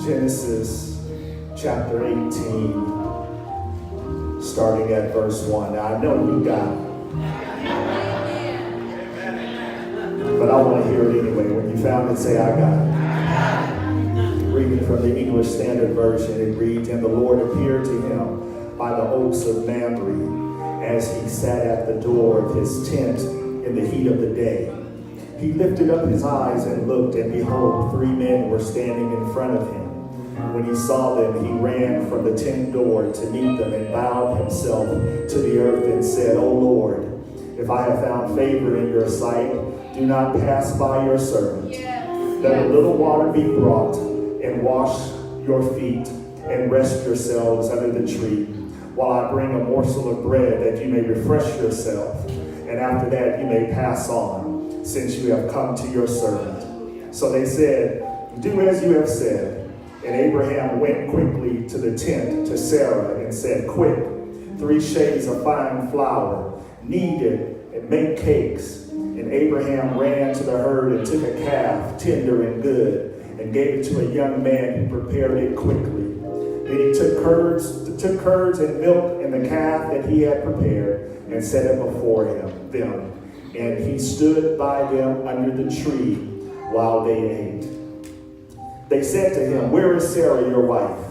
Genesis chapter 18, starting at verse 1. Now, I know you got it, but I want to hear it anyway. When you found it, say, I got it. Reading from the English Standard Version, it reads, "And the Lord appeared to him by the oaks of Mamre, as he sat at the door of his tent in the heat of the day. He lifted up his eyes and looked, and behold, 3 men were standing in front of him. When he saw them, he ran from the tent door to meet them and bowed himself to the earth and said, O Lord, if I have found favor in your sight, do not pass by your servant. Let a little water be brought, and wash your feet, and rest yourselves under the tree, while I bring a morsel of bread that you may refresh yourself, and after that you may pass on, since you have come to your servant. So they said, do as you have said. And Abraham went quickly to the tent to Sarah and said, quick, 3 shades of fine flour, knead it, and make cakes. And Abraham ran to the herd and took a calf, tender and good, and gave it to a young man who prepared it quickly. Then he took curds and milk and the calf that he had prepared and set it before them. And he stood by them under the tree while they ate. They said to him, where is Sarah, your wife?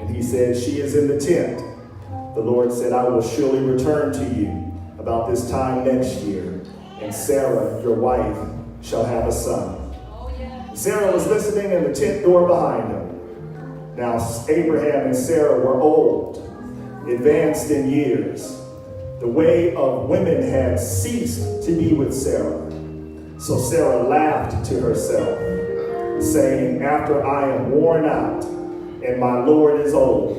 And he said, she is in the tent. The Lord said, I will surely return to you about this time next year, and Sarah, your wife, shall have a son. Sarah was listening in the tent door behind him. Now Abraham and Sarah were old, advanced in years. The way of women had ceased to be with Sarah. So Sarah laughed to herself, saying, after I am worn out and my Lord is old,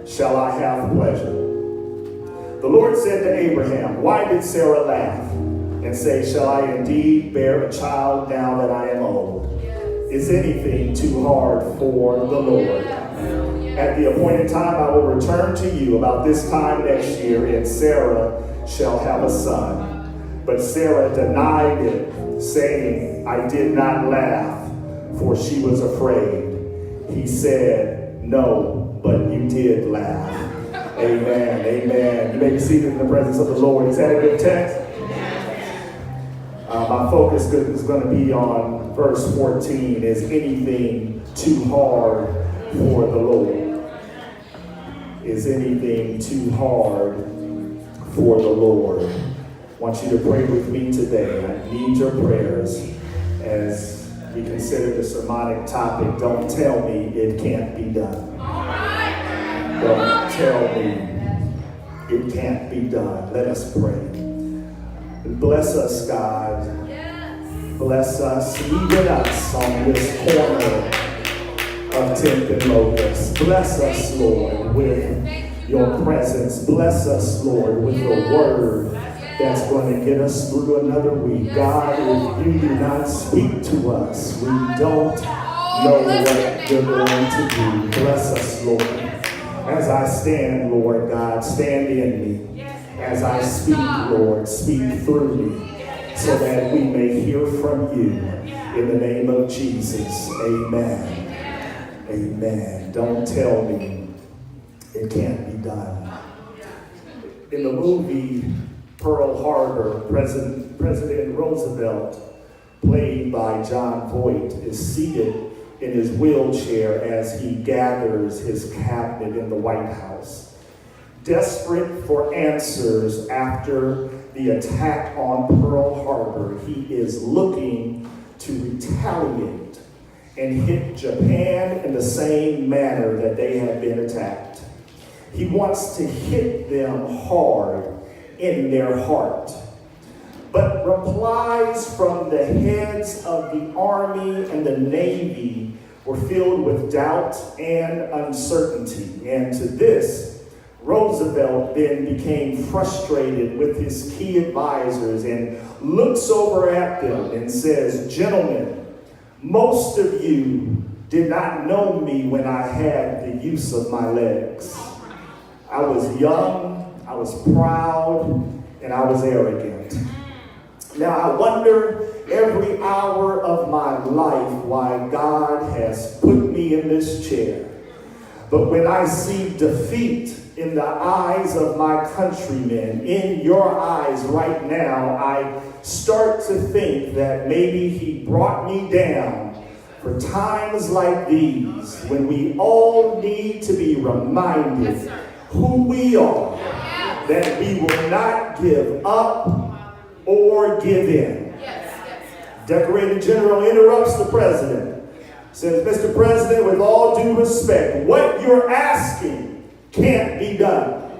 shall I have pleasure? The Lord said to Abraham, why did Sarah laugh and say, shall I indeed bear a child now that I am old? Is anything too hard for the Lord? At the appointed time I will return to you about this time next year, and Sarah shall have a son. But Sarah denied it, saying, I did not laugh, for she was afraid. He said, no, but you did laugh. Amen, amen. You may be seated in the presence of the Lord. Is that a good text? My focus is going to be on verse 14. Is anything too hard for the Lord? Is anything too hard for the Lord? I want you to pray with me today. I need your prayers as we consider the sermonic topic. Don't tell me it can't be done. Don't tell me it can't be done. Let us pray. Bless us, God. Bless us, even us on this corner of 10th and Locust. Bless us, Lord, with your presence. Bless us, Lord, with your word that's going to get us through another week. God, if you do not speak to us, we don't know what you're going to do. Bless us, Lord. As I stand, Lord God, stand in me. As I speak, Lord, speak through me, so that we may hear from you. In the name of Jesus, amen. Amen. Don't tell me it can't be done. In the movie Pearl Harbor, President Roosevelt, played by Jon Voight, is seated in his wheelchair as he gathers his cabinet in the White House. Desperate for answers after the attack on Pearl Harbor, he is looking to retaliate and hit Japan in the same manner that they had been attacked. He wants to hit them hard in their heart. But replies from the heads of the Army and the Navy were filled with doubt and uncertainty. And to this, Roosevelt then became frustrated with his key advisors and looks over at them and says, gentlemen, most of you did not know me when I had the use of my legs. I was young, I was proud, and I was arrogant. Now I wonder every hour of my life why God has put me in this chair. But when I see defeat in the eyes of my countrymen, in your eyes right now, I start to think that maybe he brought me down for times like these when we all need to be reminded who we are, that we will not give up or give in. Decorated General interrupts the president. Says, Mr. President, with all due respect, what you're asking can't be done.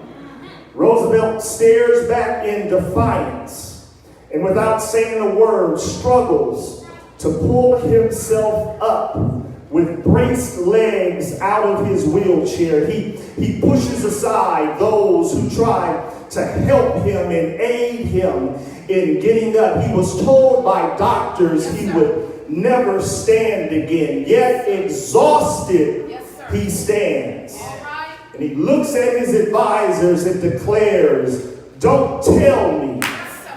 Roosevelt stares back in defiance and without saying a word struggles to pull himself up with braced legs out of his wheelchair. He pushes aside those who try to help him and aid him in getting up. He was told by doctors he would never stand again, yet exhausted he stands. And he looks at his advisors and declares, don't tell me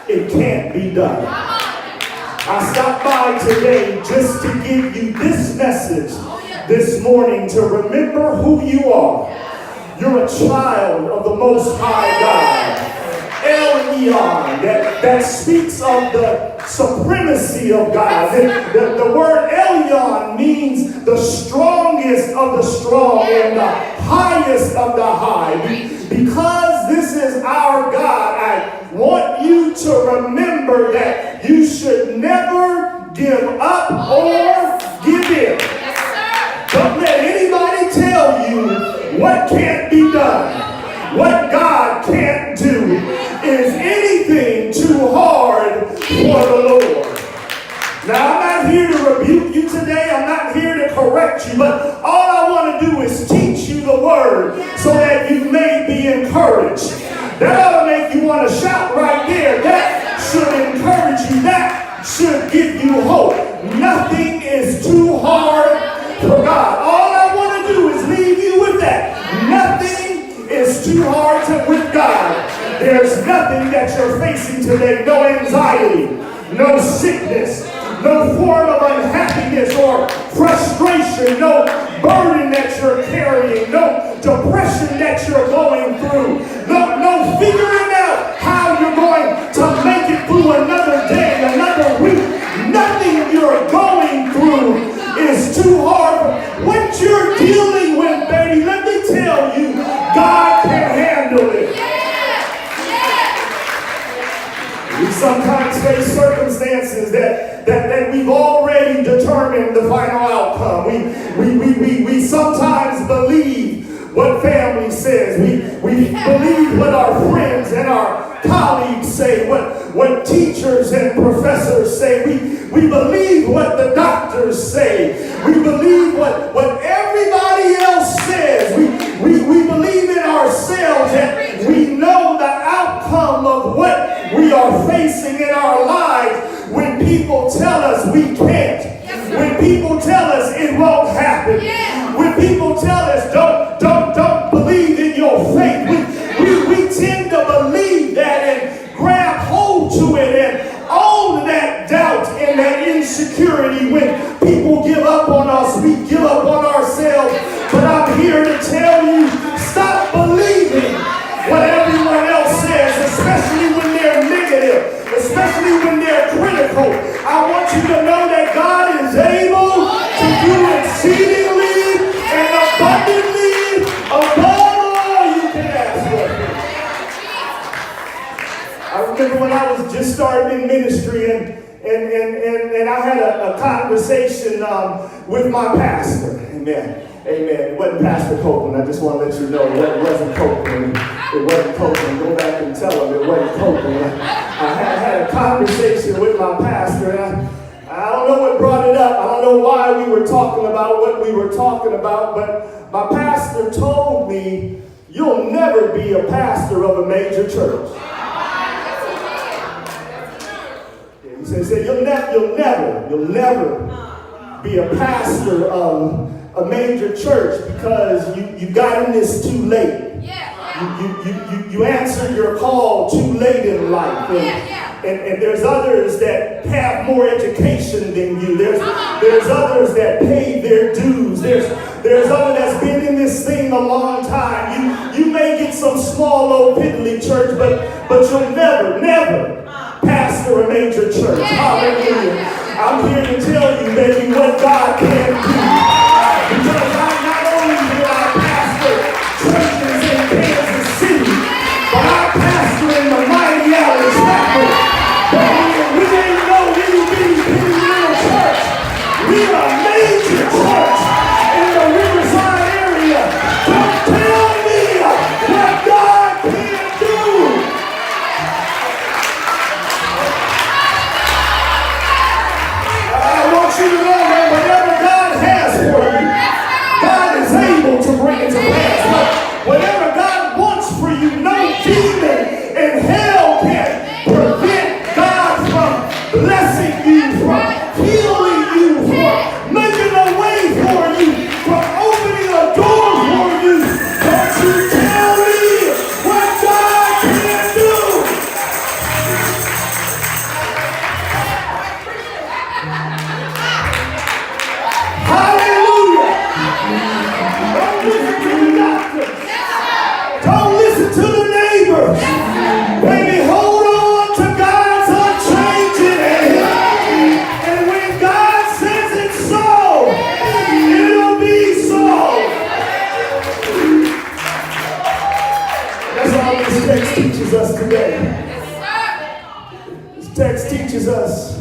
it can't be done. I stopped by today just to give you this message this morning to remember who you are. You're a child of the Most High God. Elyon, that speaks of the supremacy of God. The word Elyon means the strongest of the strong and the highest of the high. Because this is our God, I want you to remember that you should never give up or give in. Don't let anybody tell you what can't be done. What God can't do. Is anything too hard for the Lord? Now, I'm not here to rebuke you today. I'm not here to correct you. But all I want to do is teach you the word so that you may be encouraged. That ought to make you want to shout right there. That should encourage you. That should give you hope. Nothing is too hard for God. All I want to do is leave you with that. Nothing is too hard with God. There's nothing that you're facing today, no anxiety, no sickness, no form of unhappiness or frustration, no burden that you're carrying, no depression that you're going through, no figuring out how you're going to make it through another day, another week. Nothing you're going through is too hard. What you're dealing with, baby, let me tell you, God can handle it. We sometimes face circumstances that we've already determined the final outcome. We sometimes believe what family says. We believe what our friends and our colleagues say, what teachers and professors say. We believe what the doctors say. We believe what everybody else says. We believe in ourselves and we know the outcome of what we are facing in our lives when people tell us we can't. When people tell us it won't happen. When people tell us don't believe in your faith. We tend to believe that and grab hold to it and own that doubt and that insecurity. When people give up on us, we give up on ourselves. But I'm here to tell you, stop believing what everyone else says, especially when they're negative, especially when they're critical. I want you to know that God is able to do exceedingly and abundantly above all you can ask for. I remember when I was just starting in ministry and I had a conversation with my pastor. Amen. Amen. It wasn't Pastor Copeland. I just want to let you know it wasn't Copeland. It wasn't Copeland. Go back and tell him it wasn't Copeland. I had a conversation with my pastor, and I don't know what brought it up. I don't know why we were talking about what we were talking about, but my pastor told me, you'll never be a pastor of a major church. He said you'll never be a pastor of a major church because you got in this too late. You answered your call too late in life. And there's others that have more education than you. There's others that pay their dues. There's others that's been in this thing a long time. You may get some small old piddly church, but you'll never pastor a major church. Hallelujah. I'm here to tell you, baby, what God can do. Because not only did I pastor churches in Kansas City, but I pastor in the mighty Alice Chapel. We ain't no little bitty little church. We are a major church in the Riverside area. Don't tell me what God can do. I want you to know that whatever God has for you, God is able to bring it to pass. But whatever God wants for you, no demon in hell can prevent God from blessing you, from healing you, from making a way for you, from opening a door for you. Don't you tell me what God can do. Hallelujah. Don't listen to the doctor. Don't listen to the neighbors. Baby, hold on to God's unchanging hand. And when God says it's so, it'll be so. That's all this text teaches us today. This text teaches us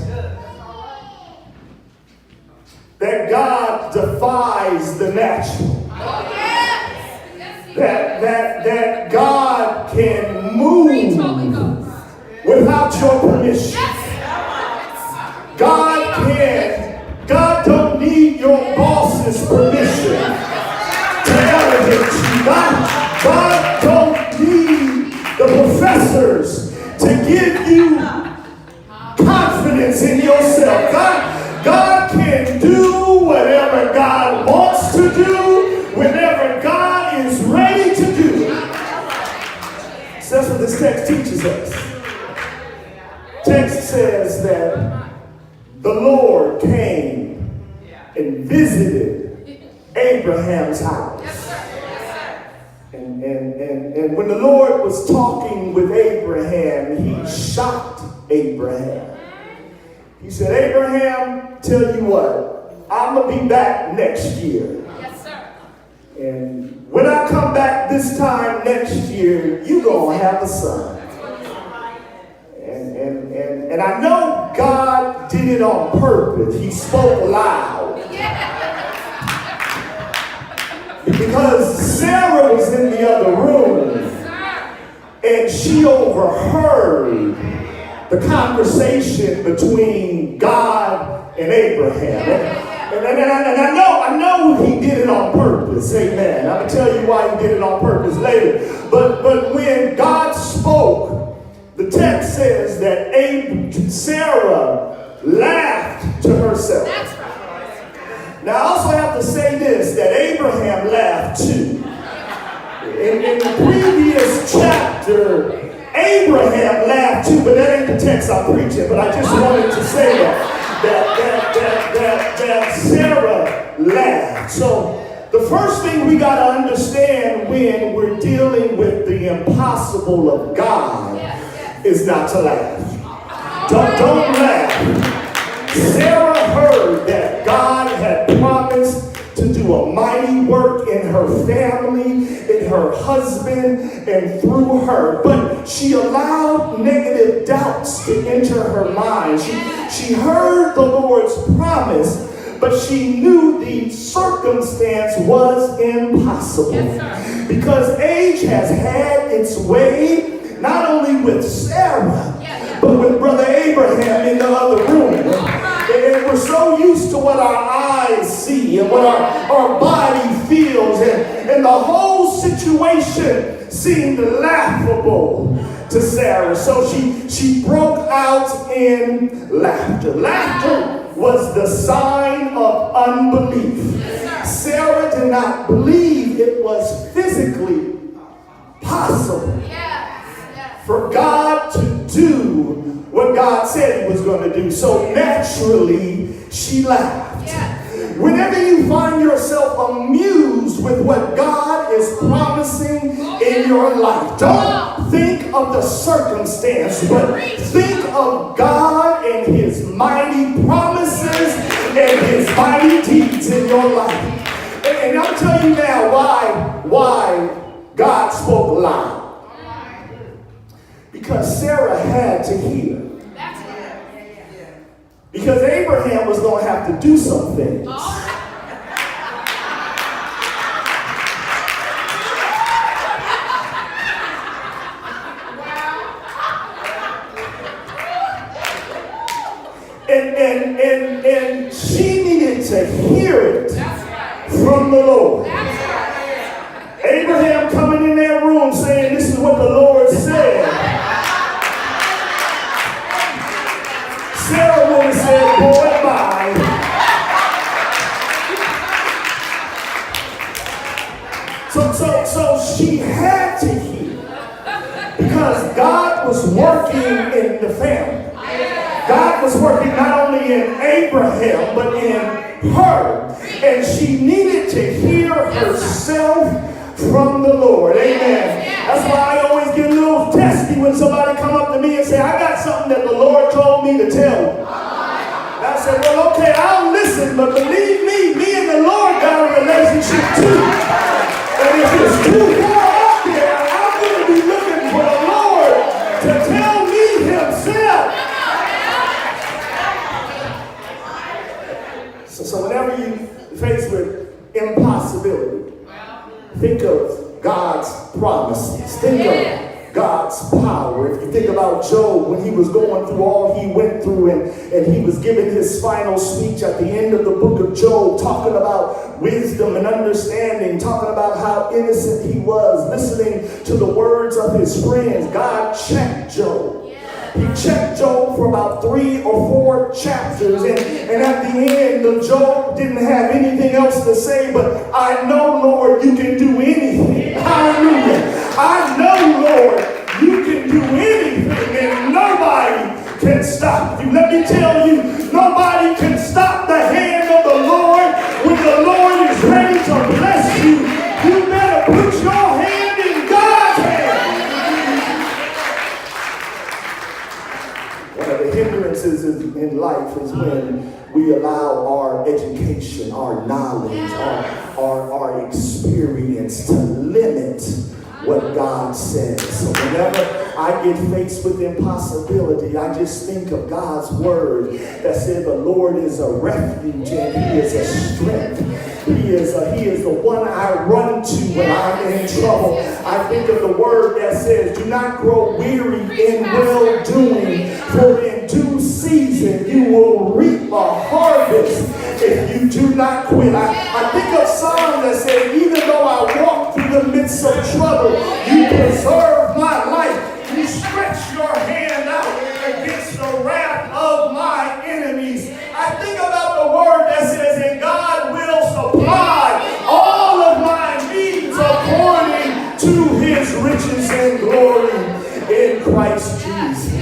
that God defies the natural. That God can move without your permission. God don't need your boss's permission to elevate you. God don't need the professors to give you confidence in yourself. God can do whatever God wants to do whenever God is ready to do it. So that's what this text teaches us. Text says that the Lord came and visited Abraham's house. And when the Lord was talking with Abraham, he shocked Abraham. He said, Abraham, tell you what, I'm going to be back next year. Yes, sir. And when I come back this time next year, you're going to have a son. And I know God did it on purpose. He spoke loud. Because Sarah was in the other room and she overheard the conversation between God and Abraham. And I know he did it on purpose. Amen. I'm going to tell you why he did it on purpose later. But when God spoke, the text says that Sarah laughed to herself. That's right. Now I also have to say this, that Abraham laughed too. In the previous chapter, Abraham laughed too, but that ain't the text I'm preaching. But I just wanted to say that Sarah laughed. So the first thing we got to understand when we're dealing with the impossible of God is not to laugh. Don't laugh. Sarah heard that God had promised to do a mighty work in her family, in her husband, and through her. But she allowed negative doubts to enter her mind. She heard the Lord's promise, but she knew the circumstance was impossible. Yes, because age has had its way, not only with Sarah, but with Brother Abraham in the other room. And we're so used to what our eyes see and what our body feels. And the whole situation seemed laughable to Sarah. So she broke out in laughter. Laughter was the sign of unbelief. Sarah did not believe it was physically possible for God to do what God said he was going to do. So naturally, she laughed. Whenever you find yourself amused with what God is promising in your life, don't think of the circumstance, but think of God and his mighty promises and his mighty deeds in your life. And I'll tell you now why God spoke loud. Because Sarah had to hear. Because Abraham was going to have to do some things. And she needed to hear it from the Lord. Abraham coming in that room saying, this is what the Lord said. Sarah would have said, boy, bye. So she had to hear. Because God was working in the family. God was working not only in Abraham, but in her. And she needed to hear herself from the Lord. Amen. That's why I always get a little testy when somebody come up to me and say, I got something that the Lord told me to tell you. And I said, well, okay, I'll listen, but believe me and the Lord got a relationship too. And if it's too far out there, I'm going to be looking for the Lord to tell me himself. So whenever you face with impossibility, think of God's promises. Think of God's power. If you think about Job, when he was going through all he went through and he was giving his final speech at the end of the book of Job, talking about wisdom and understanding, talking about how innocent he was, listening to the words of his friends, God checked Job. He checked Job for about 3 or 4 chapters, and at the end of Job didn't have anything else to say, but I know, Lord, you can do anything. Hallelujah. I know, Lord, you can do anything, and nobody can stop you. Let me tell you, nobody can stop the hand of the Lord when the Lord is ready to bless you. You better put your hand in God's hand. One of the hindrances in life is when we allow our education, our knowledge, our experience to limit what God says. So whenever I get faced with impossibility, I just think of God's word that said the Lord is a refuge and he is a strength. He is the one I run to when I'm in trouble. I think of the word that says, do not grow weary in well-doing, for in due season you will reap a harvest if you do not quit. I think of Psalms that say, even though I walk through the midst of trouble, you preserve my life. You stretch your hand out against the wrath of my enemies. I think about the word that says, and God will supply all of my needs according to his riches and glory in Christ Jesus.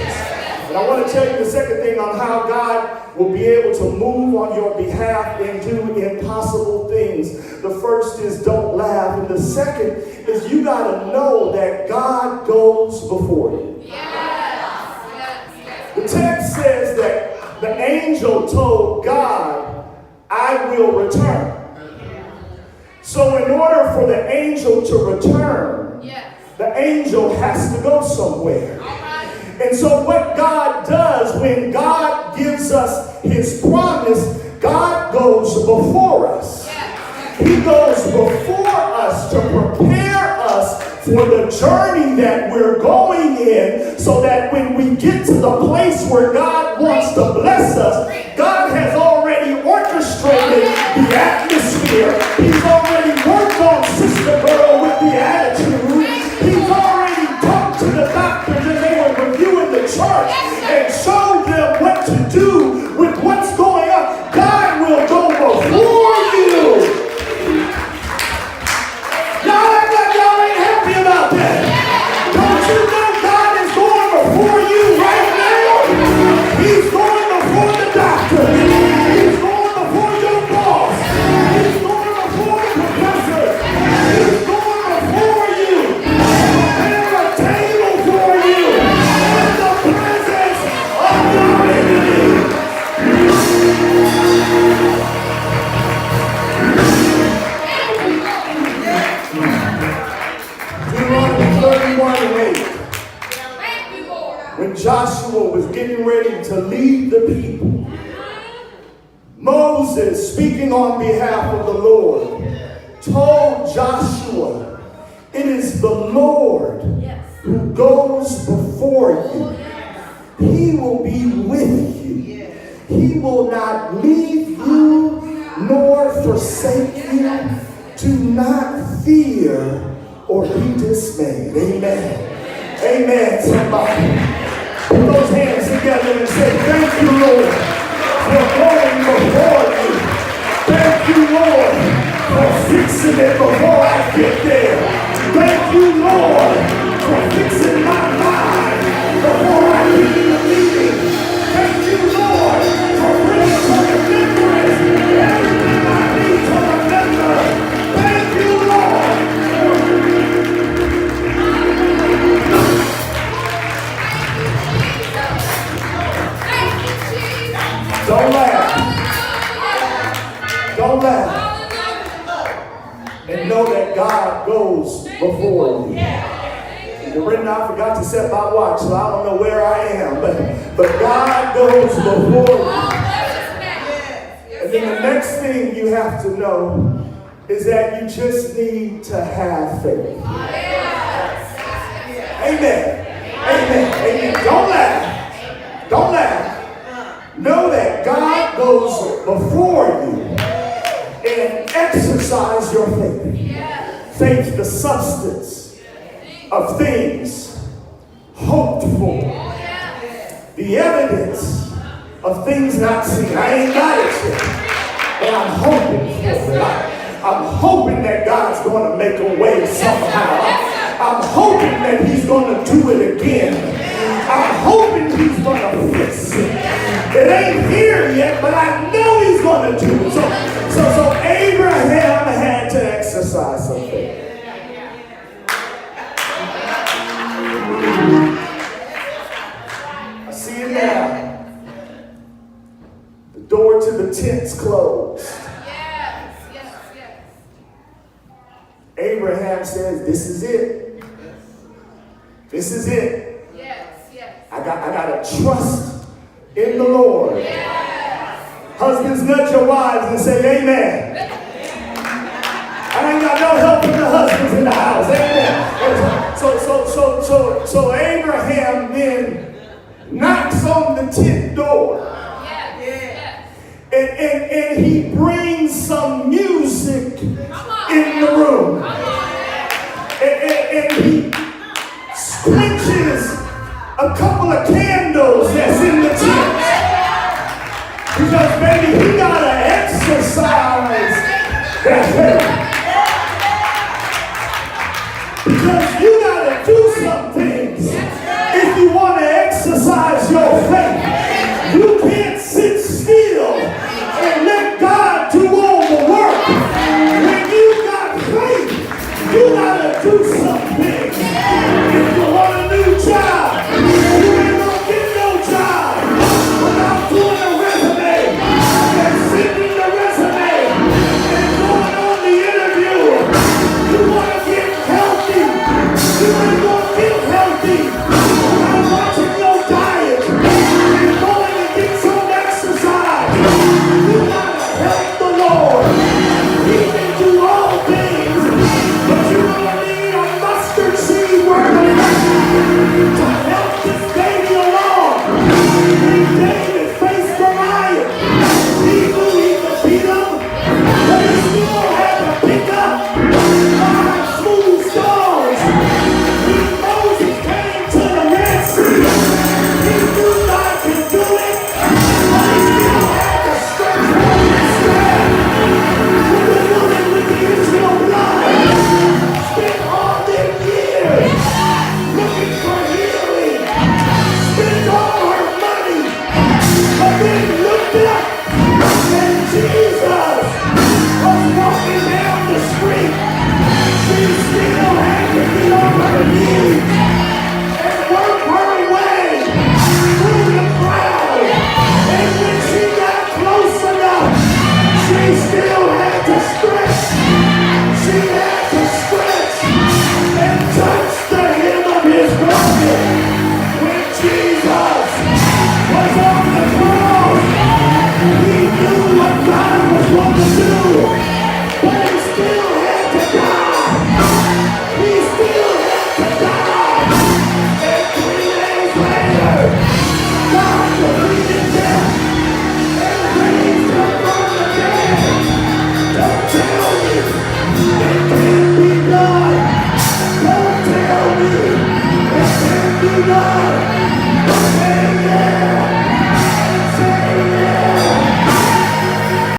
And I want to tell you the second thing on how God will be able to move on your behalf and do impossible things. The first is don't laugh. And the second is you got to know that God goes before you. The text says that the angel told God, I will return. So in order for the angel to return, the angel has to go somewhere. And so what God does when God gives us his promise, God goes before us. He goes before us to prepare us for the journey that we're going in, so that when we get to the place where God wants to bless us, God has already orchestrated the atmosphere. He's already worked on Sister Girl with the attitude. He's already talked to the doctors as they were reviewing the chart and showed them what to do with what's going on. God will go before you. Y'all act like y'all ain't happy about that. Don't you know God is going before you right now? lead the people. Moses, speaking on behalf of the Lord, told Joshua, it is the Lord who goes before you. He will be with you. He will not leave you nor forsake you. Do not fear or be dismayed. Amen. Amen, somebody. Put those hands together and say, thank you, Lord, for going before me. Thank you, Lord, for fixing it before I get there. Thank you, Lord, for fixing my mind before I get to the meeting. Thank you, Lord, for bringing to remembrance everything I need to remember. Thank you, Lord. Don't laugh. Don't laugh. And know that God goes before you. And right now I forgot to set my watch, so I don't know where I am. But God goes before you. And then the next thing you have to know is that you just need to have faith. Amen. Amen. Amen. Don't laugh. Don't laugh. Know that God goes before you and exercise your faith. Faith, the substance of things hoped for, the evidence of things not seen. I ain't got it yet, but I'm hoping for it. I'm hoping that God's going to make a way somehow. I'm hoping that He's going to do it again. I'm hoping He's going to fix it. It ain't here yet, but I know He's going to do it. So Abraham had to exercise some faith. I see it now. The door to the tent's closed. Abraham says, this is it. This is it. I got to trust in the Lord. Husbands, nudge your wives and say, amen. I ain't got no help from the husbands in the house. Amen. So Abraham then knocks on the tent door. And he brings some music in the room. And he quenches a couple of candles that's in the tent. Because baby, he gotta exercise that faith. Because you gotta do some things if you want to exercise your faith. You can't sit still and let God do all the work. When you got faith, you gotta do something. If you want a new job, you ain't gonna get no job without doing a resume and sending the resume and going on the interview. You wanna get healthy, you ain't gonna get healthy without watching your diet and going to get some exercise. You gotta help the Lord. He can do all things, but you're gonna need a mustard seed word of faith to help this baby along. When David faced Goliath, he knew he could beat him, but he still had to pick up 5 smooth stones. When Moses came to the Red Sea, he knew God could do it, but he still had to stretch forth his staff. When the woman with the issue of blood spent all their years looking for healing, spent all her money, but then looked up